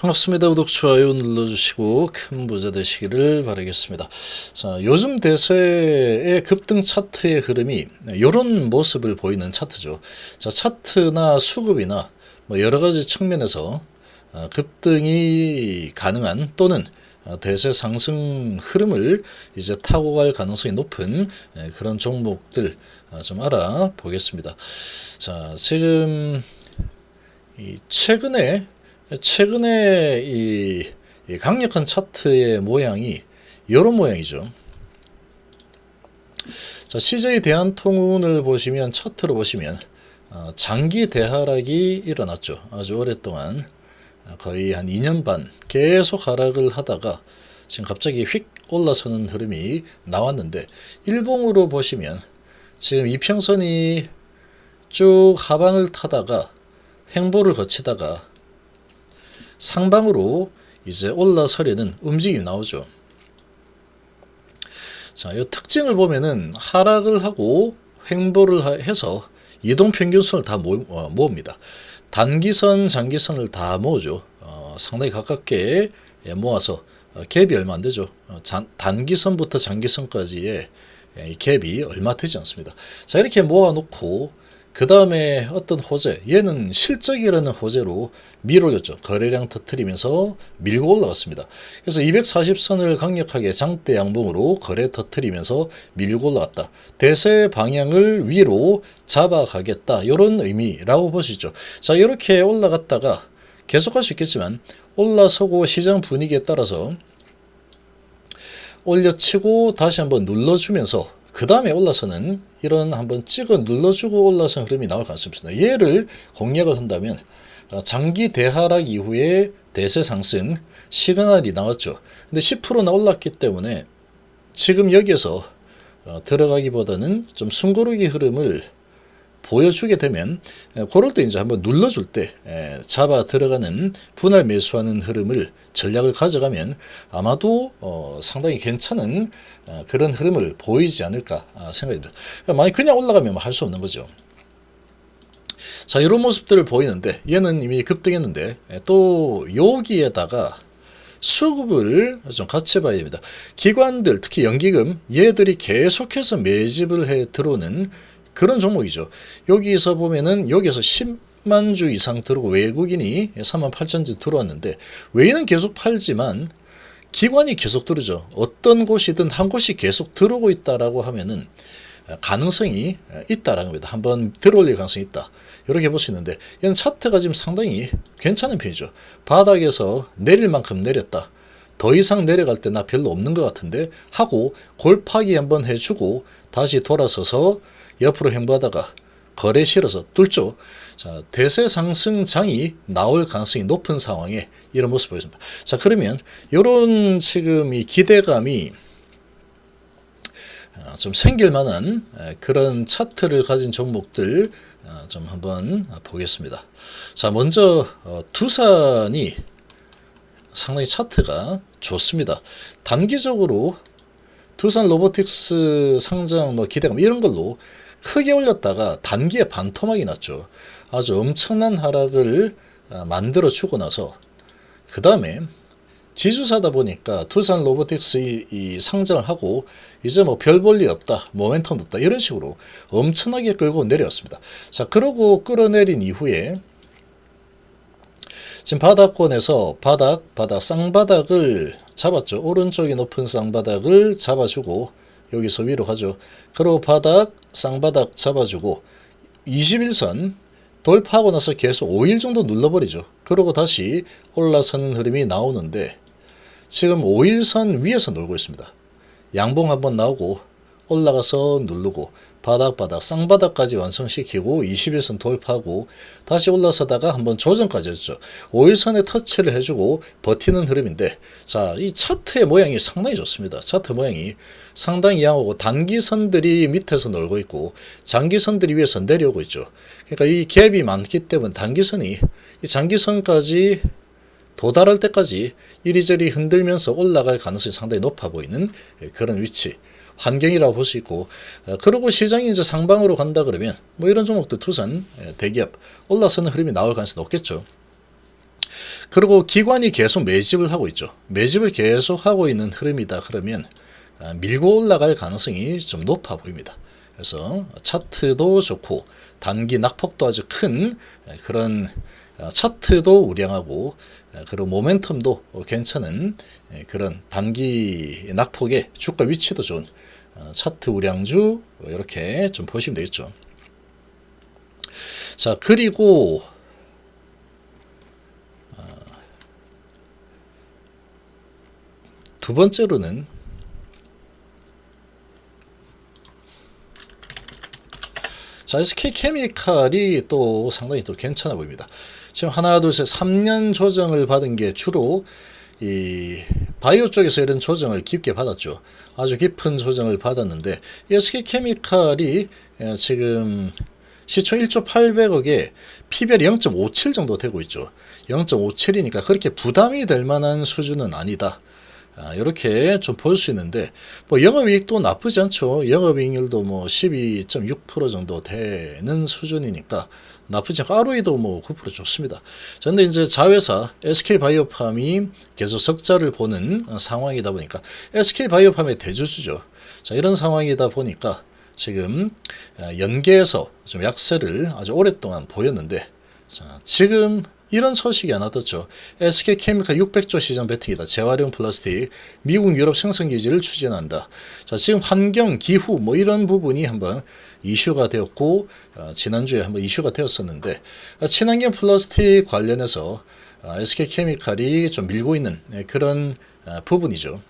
반갑습니다. 구독, 좋아요 눌러주시고 큰 부자 되시기를 바라겠습니다. 자, 요즘 대세의 급등 차트의 흐름이 이런 모습을 보이는 차트죠. 자, 차트나 수급이나 뭐 여러 가지 측면에서 급등이 가능한 또는 대세 상승 흐름을 이제 타고 갈 가능성이 높은 그런 종목들 좀 알아보겠습니다. 자, 지금 최근에 이 강력한 차트의 모양이 이런 모양이죠. 자, CJ 대한통운을 보시면 차트로 보시면 장기 대하락이 일어났죠. 아주 오랫동안 거의 한 2년 반 계속 하락을 하다가 지금 갑자기 휙 올라서는 흐름이 나왔는데, 일봉으로 보시면 지금 이평선이 쭉 하방을 타다가 횡보를 거치다가 상방으로 이제 올라서려는 움직임이 나오죠. 자, 이 특징을 보면은 하락을 하고 횡보를 해서 이동평균선을 다 모읍니다. 단기선, 장기선을 다 모으죠. 상당히 가깝게 모아서 갭이 얼마 안 되죠. 단기선부터 장기선까지의 이 갭이 얼마 되지 않습니다. 자, 이렇게 모아놓고 그 다음에 어떤 호재, 얘는 실적이라는 호재로 밀어올렸죠. 거래량 터트리면서 밀고 올라갔습니다. 그래서 240선을 강력하게 장대 양봉으로 거래 터트리면서 밀고 올라갔다. 대세 방향을 위로 잡아가겠다, 이런 의미라고 보시죠. 자, 이렇게 올라갔다가 계속할 수 있겠지만 올라서고 시장 분위기에 따라서 올려치고 다시 한번 눌러주면서 그 다음에 올라서는 이런 한번 찍어 눌러주고 올라서는 흐름이 나올 가능성이 있습니다. 얘를 공략을 한다면 장기 대하락 이후에 대세 상승 시그널이 나왔죠. 근데 10%나 올랐기 때문에 지금 여기에서 들어가기보다는 좀 숨고르기 흐름을 보여주게 되면, 그럴 때 이제 한번 눌러줄 때 잡아 들어가는 분할 매수하는 흐름을 전략을 가져가면 아마도 상당히 괜찮은 그런 흐름을 보이지 않을까 생각됩니다. 만약 그냥 올라가면 할 수 없는 거죠. 자, 이런 모습들을 보이는데 얘는 이미 급등했는데 또 여기에다가 수급을 좀 같이 봐야 됩니다. 기관들, 특히 연기금, 얘들이 계속해서 매집을 해 들어오는 그런 종목이죠. 여기서 보면은 여기서 10만 주 이상 들어오고 외국인이 3만 8천 주 들어왔는데, 외인은 계속 팔지만 기관이 계속 들어오죠. 어떤 곳이든 한 곳이 계속 들어오고 있다라고 하면은 가능성이 있다라는 겁니다. 한번 들어올릴 가능성이 있다, 이렇게 볼 수 있는데, 얘는 차트가 지금 상당히 괜찮은 편이죠. 바닥에서 내릴 만큼 내렸다, 더 이상 내려갈 때 나 별로 없는 것 같은데 하고 골파기 한번 해주고 다시 돌아서서 옆으로 횡보하다가 거래 실어서 뚫죠. 자, 대세 상승장이 나올 가능성이 높은 상황에 이런 모습 보였습니다. 자, 그러면 이런 지금 이 기대감이 좀 생길 만한 그런 차트를 가진 종목들 좀 한번 보겠습니다. 자, 먼저 두산이 상당히 차트가 좋습니다. 단기적으로 두산 로보틱스 상장 기대감 이런 걸로 크게 올렸다가 단기에 반토막이 났죠. 아주 엄청난 하락을 만들어 주고 나서 그 다음에 지주사다 보니까 두산 로보틱스 이 상장을 하고 이제 별 볼 일 없다, 모멘텀 없다, 이런 식으로 엄청나게 끌고 내려왔습니다. 자, 그러고 끌어내린 이후에 지금 바닥권에서 바닥 쌍바닥을 잡았죠. 오른쪽이 높은 쌍바닥을 잡아주고 여기서 위로 가죠. 그리고 쌍바닥 잡아주고 21선 돌파하고 나서 계속 5일 정도 눌러버리죠. 그러고 다시 올라서는 흐름이 나오는데 지금 5일선 위에서 놀고 있습니다. 양봉 한번 나오고 올라가서 누르고 바닥 쌍바닥까지 완성시키고 21선 돌파하고 다시 올라서다가 한번 조정까지 했죠. 5일선에 터치를 해주고 버티는 흐름인데, 자, 이 차트의 모양이 상당히 좋습니다. 차트 모양이 상당히 양호하고 단기선들이 밑에서 놀고 있고 장기선들이 위에서 내려오고 있죠. 그러니까 이 갭이 많기 때문에 단기선이 이 장기선까지 도달할 때까지 이리저리 흔들면서 올라갈 가능성이 상당히 높아 보이는 그런 위치, 환경이라고 볼 수 있고, 그리고 시장이 이제 상방으로 간다 그러면 이런 종목들 두산, 대기업 올라서는 흐름이 나올 가능성이 높겠죠. 그리고 기관이 계속 매집을 하고 있죠. 매집을 계속 하고 있는 흐름이다 그러면 밀고 올라갈 가능성이 좀 높아 보입니다. 그래서 차트도 좋고 단기 낙폭도 아주 큰 그런 차트도 우량하고 그리고 모멘텀도 괜찮은 그런 단기 낙폭의 주가 위치도 좋은 차트 우량주 이렇게 좀 보시면 되겠죠. 자, 그리고 두 번째로는 자, SK케미칼이 또 상당히 또 괜찮아 보입니다. 지금 하나, 둘, 셋, 3년 조정을 받은 게 주로 이 바이오 쪽에서 이런 조정을 깊게 받았죠. 아주 깊은 조정을 받았는데 SK케미칼이 지금 시총 1조 800억에 PBR이 0.57 정도 되고 있죠. 0.57이니까 그렇게 부담이 될 만한 수준은 아니다. 이렇게 좀 볼 수 있는데 뭐 영업이익도 나쁘지 않죠. 영업이익률도 뭐 12.6% 정도 되는 수준이니까 나쁘지 않고 ROE도 뭐 9% 좋습니다. 그런데 이제 자회사 SK바이오팜이 계속 적자를 보는 상황이다 보니까 SK바이오팜의 대주주죠. 자, 이런 상황이다 보니까 지금 연계에서 좀 약세를 아주 오랫동안 보였는데 자, 지금 이런 소식이 하나 떴죠. SK케미칼 600조 시장 베팅이다. 재활용 플라스틱 미국 유럽 생산기지를 추진한다. 자, 지금 환경, 기후 뭐 이런 부분이 한번 이슈가 되었고 지난주에 한번 이슈가 되었었는데 친환경 플라스틱 관련해서 SK케미칼이 좀 밀고 있는 그런 부분이죠.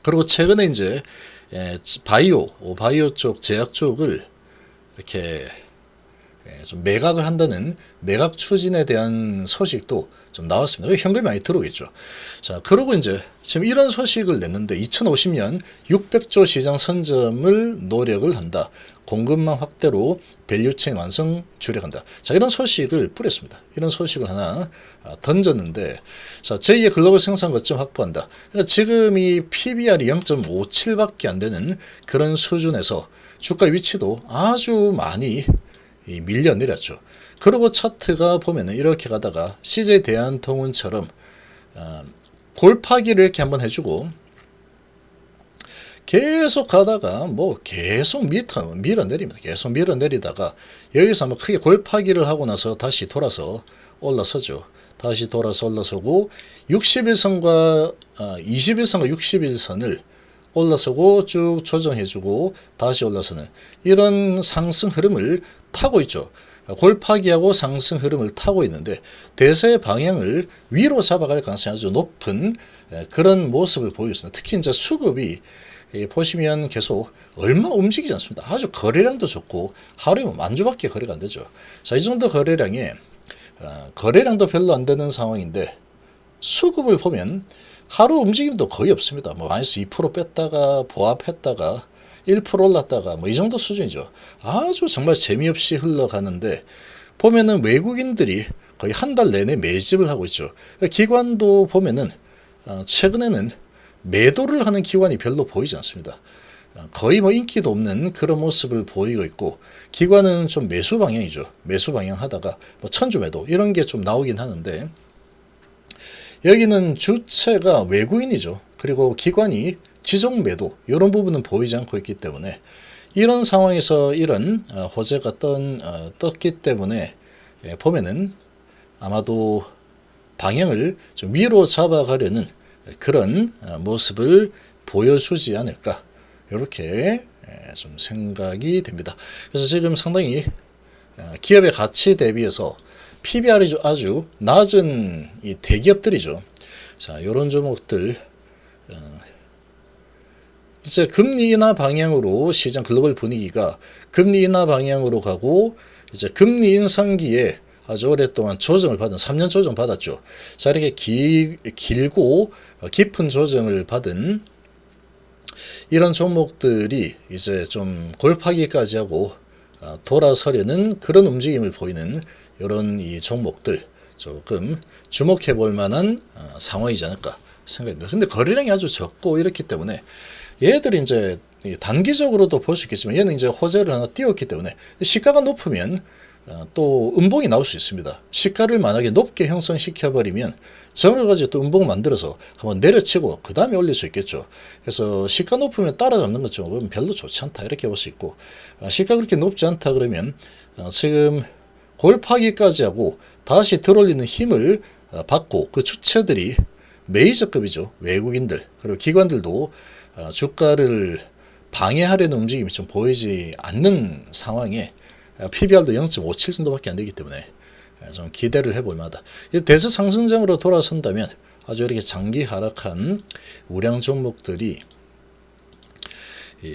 그리고 최근에 이제 바이오 쪽 제약 쪽을 이렇게 좀 매각을 한다는 매각 추진에 대한 소식도 좀 나왔습니다. 현금이 많이 들어오겠죠. 자, 그리고 이제 지금 이런 소식을 냈는데 2050년 600조 시장 선점을 노력을 한다. 공급망 확대로 밸류체인 완성 주력한다. 자, 이런 소식을 뿌렸습니다. 이런 소식을 하나 던졌는데 자, 제2의 글로벌 생산 거점 확보한다. 그러니까 지금 이 PBR이 0.57밖에 안 되는 그런 수준에서 주가 위치도 아주 많이 밀려 내렸죠. 그리고 차트가 보면은 이렇게 가다가 CJ 대한통운처럼 골파기를 이렇게 한번 해주고 계속 가다가 뭐 계속 밀어내립니다. 계속 밀어내리다가 여기서 한번 크게 골파기를 하고 나서 다시 돌아서 올라서죠. 다시 돌아서 올라서고 60일선과 20일선과 60일선을 올라서고 쭉 조정해주고 다시 올라서는 이런 상승 흐름을 타고 있죠. 골파기하고 상승 흐름을 타고 있는데 대세의 방향을 위로 잡아갈 가능성이 아주 높은 그런 모습을 보이고 있습니다. 특히 이제 수급이 보시면 계속 얼마 움직이지 않습니다. 아주 거래량도 좋고 하루에 뭐 10,000주밖에 거래가 안 되죠. 자, 이 정도 거래량에 거래량도 별로 안 되는 상황인데 수급을 보면 하루 움직임도 거의 없습니다. 뭐 마이너스 2% 뺐다가 보합했다가 1% 올랐다가 뭐 이 정도 수준이죠. 아주 정말 재미없이 흘러가는데 보면은 외국인들이 거의 한 달 내내 매집을 하고 있죠. 기관도 보면은 최근에는 매도를 하는 기관이 별로 보이지 않습니다. 거의 뭐 인기도 없는 그런 모습을 보이고 있고 기관은 좀 매수 방향이죠. 매수 방향 하다가 뭐 천주 매도 이런 게 좀 나오긴 하는데 여기는 주체가 외국인이죠. 그리고 기관이 지속 매도 이런 부분은 보이지 않고 있기 때문에 이런 상황에서 이런 호재가 떴기 때문에 보면은 아마도 방향을 좀 위로 잡아가려는 그런 모습을 보여주지 않을까 이렇게 좀 생각이 됩니다. 그래서 지금 상당히 기업의 가치 대비해서 PBR이 아주 낮은 이 대기업들이죠. 자, 이런 종목들 이제 금리 인하 방향으로 시장 글로벌 분위기가 금리 인하 방향으로 가고 이제 금리 인상기에 아주 오랫동안 조정을 받은 3년 조정 받았죠. 자, 이렇게 길고 깊은 조정을 받은 이런 종목들이 이제 좀 골파기까지 하고 돌아서려는 그런 움직임을 보이는 이런 이 종목들 조금 주목해 볼 만한 상황이지 않을까 생각합니다. 근데 거래량이 아주 적고 이렇기 때문에 얘들이 이제 단기적으로도 볼 수 있겠지만 얘는 이제 호재를 하나 띄웠기 때문에 시가가 높으면 또 음봉이 나올 수 있습니다. 시가를 만약에 높게 형성시켜 버리면 저걸 가지고 또 음봉을 만들어서 한번 내려치고 그 다음에 올릴 수 있겠죠. 그래서 시가 높으면 따라잡는 것 좀 별로 좋지 않다 이렇게 볼 수 있고, 시가 그렇게 높지 않다 그러면 지금 골파기까지 하고 다시 들어올리는 힘을 받고, 그 주체들이 메이저급이죠. 외국인들 그리고 기관들도 주가를 방해하려는 움직임이 좀 보이지 않는 상황에 PBR도 0.57 정도밖에 안 되기 때문에 좀 기대를 해볼 만하다. 대세 상승장으로 돌아선다면 아주 이렇게 장기 하락한 우량 종목들이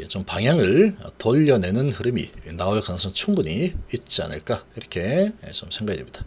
좀 방향을 돌려내는 흐름이 나올 가능성 충분히 있지 않을까 이렇게 좀 생각이 됩니다.